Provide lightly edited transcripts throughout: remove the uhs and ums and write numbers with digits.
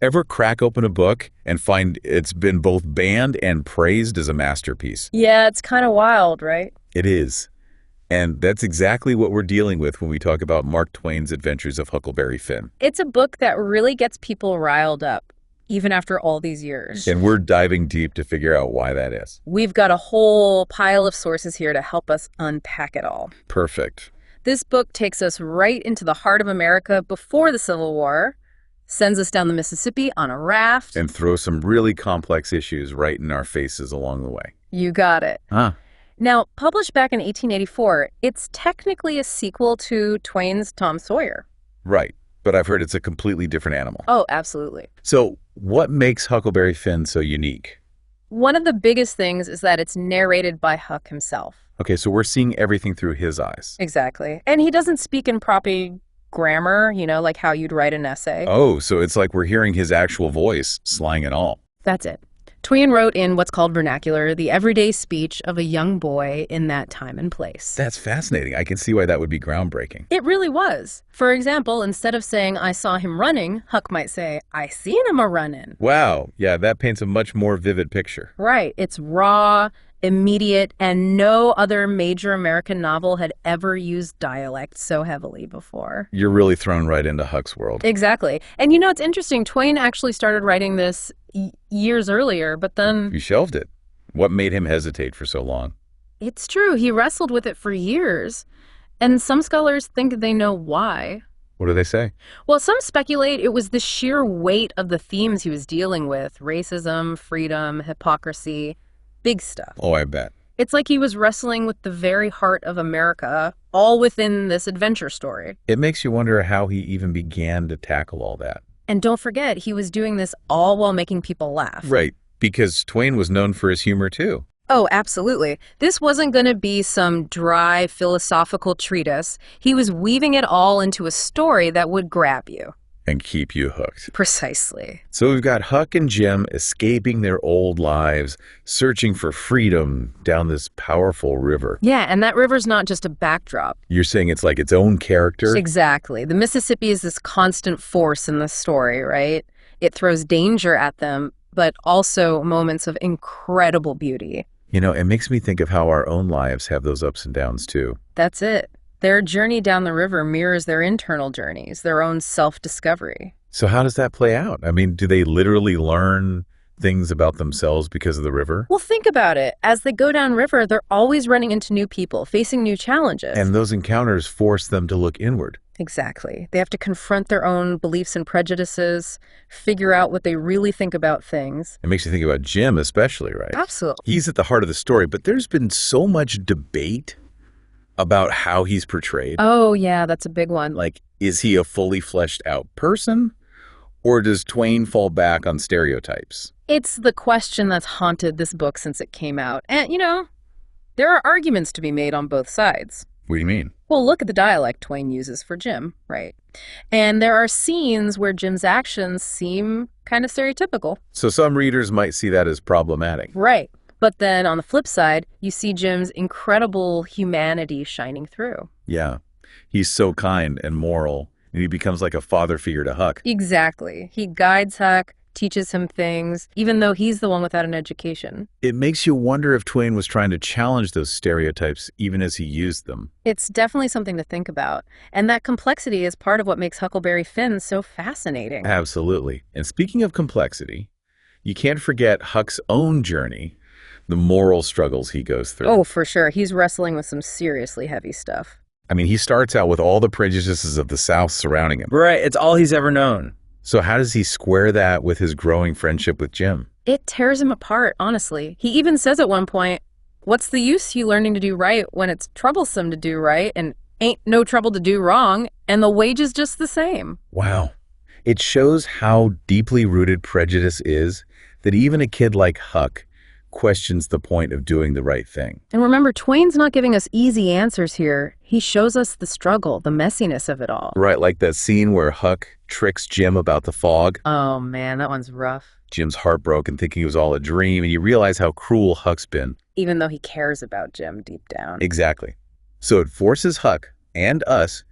Ever crack open a book and find it's been both banned and praised as a masterpiece? Yeah, it's kind of wild, right? It is. And that's exactly what we're dealing with when we talk about Mark Twain's Adventures of Huckleberry Finn. It's a book that really gets people riled up, even after all these years. And we're diving deep to figure out why that is. We've got a whole pile of sources here to help us unpack it all. Perfect. This book takes us right into the heart of America before the Civil War, sends us down the Mississippi on a raft. And throw some really complex issues right in our faces along the way. You got it. Huh. Now, published back in 1884, it's technically a sequel to Twain's Tom Sawyer. Right. But I've heard it's a completely different animal. Oh, absolutely. So what makes Huckleberry Finn so unique? One of the biggest things is that it's narrated by Huck himself. Okay, so we're seeing everything through his eyes. Exactly. And he doesn't speak in proper grammar, like how you'd write an essay. Oh, so it's like we're hearing his actual voice, slang and all. That's it. Twain wrote in what's called vernacular, the everyday speech of a young boy in that time and place. That's fascinating. I can see why that would be groundbreaking. It really was. For example, instead of saying, I saw him running, Huck might say, I seen him a-running. Wow. Yeah, that paints a much more vivid picture. Right. It's raw, immediate, and no other major American novel had ever used dialect so heavily before. You're really thrown right into Huck's world. Exactly. And it's interesting. Twain actually started writing this years earlier, but then... You shelved it. What made him hesitate for so long? It's true. He wrestled with it for years. And some scholars think they know why. What do they say? Well, some speculate it was the sheer weight of the themes he was dealing with. Racism, freedom, hypocrisy. Big stuff. Oh, I bet. It's like he was wrestling with the very heart of America, all within this adventure story. It makes you wonder how he even began to tackle all that. And don't forget, he was doing this all while making people laugh. Right, because Twain was known for his humor, too. Oh, absolutely. This wasn't going to be some dry philosophical treatise. He was weaving it all into a story that would grab you. And keep you hooked. Precisely. So we've got Huck and Jim escaping their old lives, searching for freedom down this powerful river. Yeah, and that river's not just a backdrop. You're saying it's like its own character? Exactly. The Mississippi is this constant force in the story, right? It throws danger at them, but also moments of incredible beauty. It makes me think of how our own lives have those ups and downs, too. That's it. Their journey down the river mirrors their internal journeys, their own self-discovery. So how does that play out? I mean, do they literally learn things about themselves because of the river? Well, think about it. As they go downriver, they're always running into new people, facing new challenges. And those encounters force them to look inward. Exactly. They have to confront their own beliefs and prejudices, figure out what they really think about things. It makes you think about Jim especially, right? Absolutely. He's at the heart of the story, but there's been so much debate about how he's portrayed. Oh, yeah, that's a big one. Like, is he a fully fleshed out person? Or does Twain fall back on stereotypes? It's the question that's haunted this book since it came out. And, there are arguments to be made on both sides. What do you mean? Well, look at the dialect Twain uses for Jim, right? And there are scenes where Jim's actions seem kind of stereotypical. So some readers might see that as problematic. Right. But then on the flip side, you see Jim's incredible humanity shining through. Yeah. He's so kind and moral, and he becomes like a father figure to Huck. Exactly. He guides Huck, teaches him things, even though he's the one without an education. It makes you wonder if Twain was trying to challenge those stereotypes even as he used them. It's definitely something to think about. And that complexity is part of what makes Huckleberry Finn so fascinating. Absolutely. And speaking of complexity, you can't forget Huck's own journey, the moral struggles he goes through. Oh, for sure. He's wrestling with some seriously heavy stuff. I mean, he starts out with all the prejudices of the South surrounding him. Right, it's all he's ever known. So how does he square that with his growing friendship with Jim? It tears him apart, honestly. He even says at one point, what's the use you learning to do right when it's troublesome to do right and ain't no trouble to do wrong, and the wage is just the same? Wow. It shows how deeply rooted prejudice is that even a kid like Huck questions the point of doing the right thing. And remember, Twain's not giving us easy answers here. He shows us the struggle, the messiness of it all. Right, like that scene where Huck tricks Jim about the fog. Oh man, that one's rough. Jim's heartbroken, thinking it was all a dream, and you realize how cruel Huck's been. Even though he cares about Jim deep down. Exactly. So it forces Huck and us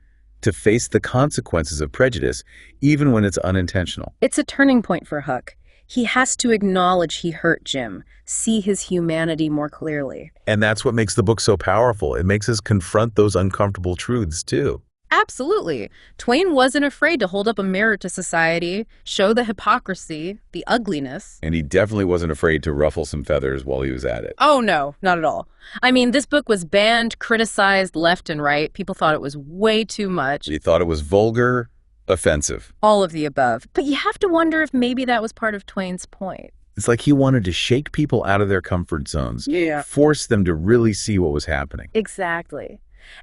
to face the consequences of prejudice, even when it's unintentional. It's a turning point for Huck. He has to acknowledge he hurt Jim, see his humanity more clearly. And that's what makes the book so powerful. It makes us confront those uncomfortable truths, too. Absolutely. Twain wasn't afraid to hold up a mirror to society, show the hypocrisy, the ugliness. And he definitely wasn't afraid to ruffle some feathers while he was at it. Oh, no, not at all. I mean, this book was banned, criticized left and right. People thought it was way too much. He thought it was vulgar, offensive. All of the above. But you have to wonder if maybe that was part of Twain's point. It's like he wanted to shake people out of their comfort zones, force them to really see what was happening. Exactly.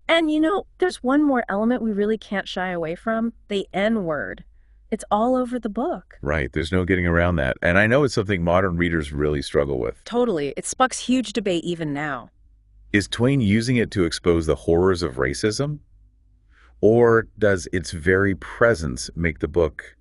And there's one more element we really can't shy away from, the N-word. It's all over the book. Right, there's no getting around that. And I know it's something modern readers really struggle with. Totally. It sparks huge debate even now. Is Twain using it to expose the horrors of racism? Or does its very presence make the book,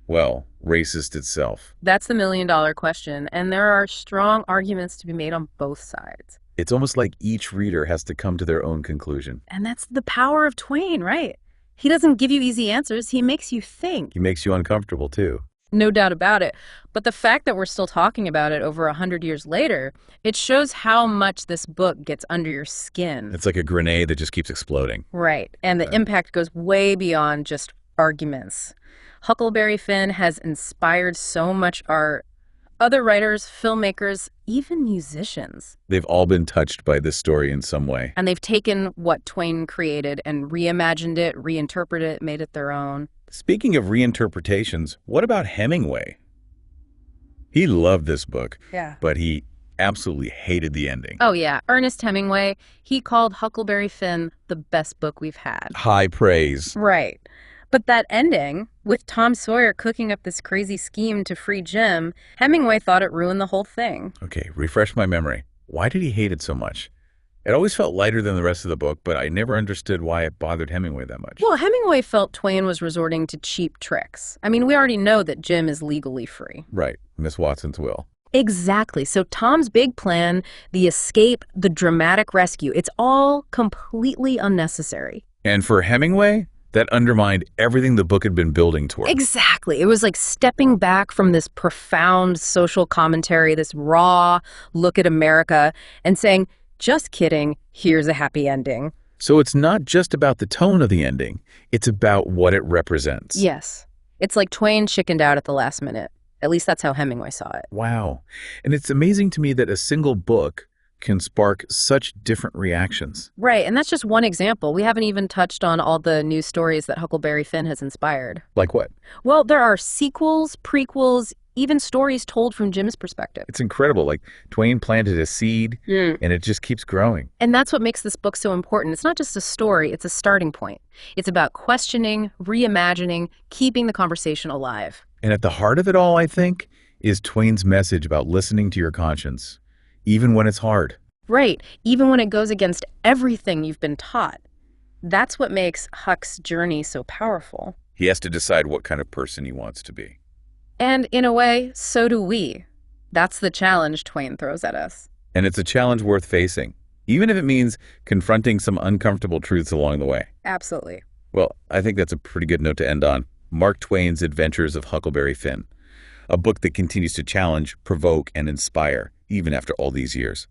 well, racist itself? That's the million-dollar question, and there are strong arguments to be made on both sides. It's almost like each reader has to come to their own conclusion. And that's the power of Twain, right? He doesn't give you easy answers. He makes you think. He makes you uncomfortable, too. No doubt about it. But the fact that we're still talking about it over 100 years later, it shows how much this book gets under your skin. It's like a grenade that just keeps exploding. Right. And the impact goes way beyond just arguments. Huckleberry Finn has inspired so much art. Other writers, filmmakers, even musicians. They've all been touched by this story in some way. And they've taken what Twain created and reimagined it, reinterpreted it, made it their own. Speaking of reinterpretations, what about Hemingway? He loved this book, but he absolutely hated the ending. Oh, yeah. Ernest Hemingway, he called Huckleberry Finn the best book we've had. High praise. Right. But that ending, with Tom Sawyer cooking up this crazy scheme to free Jim, Hemingway thought it ruined the whole thing. Okay, refresh my memory. Why did he hate it so much? It always felt lighter than the rest of the book, but I never understood why it bothered Hemingway that much. Well, Hemingway felt Twain was resorting to cheap tricks. I mean, we already know that Jim is legally free. Right, Miss Watson's will. Exactly. So Tom's big plan, the escape, the dramatic rescue, it's all completely unnecessary. And for Hemingway, that undermined everything the book had been building toward. Exactly. It was like stepping back from this profound social commentary, this raw look at America, and saying, just kidding, here's a happy ending. So it's not just about the tone of the ending, it's about what it represents. Yes. It's like Twain chickened out at the last minute. At least that's how Hemingway saw it. Wow. And it's amazing to me that a single book can spark such different reactions. Right, and that's just one example. We haven't even touched on all the news stories that Huckleberry Finn has inspired. Like what? Well, there are sequels, prequels, even stories told from Jim's perspective. It's incredible. Like, Twain planted a seed, and it just keeps growing. And that's what makes this book so important. It's not just a story, it's a starting point. It's about questioning, reimagining, keeping the conversation alive. And at the heart of it all, I think, is Twain's message about listening to your conscience, even when it's hard. Right, even when it goes against everything you've been taught. That's what makes Huck's journey so powerful. He has to decide what kind of person he wants to be. And in a way, so do we. That's the challenge Twain throws at us. And it's a challenge worth facing, even if it means confronting some uncomfortable truths along the way. Absolutely. Well, I think that's a pretty good note to end on. Mark Twain's Adventures of Huckleberry Finn, a book that continues to challenge, provoke, and inspire, even after all these years.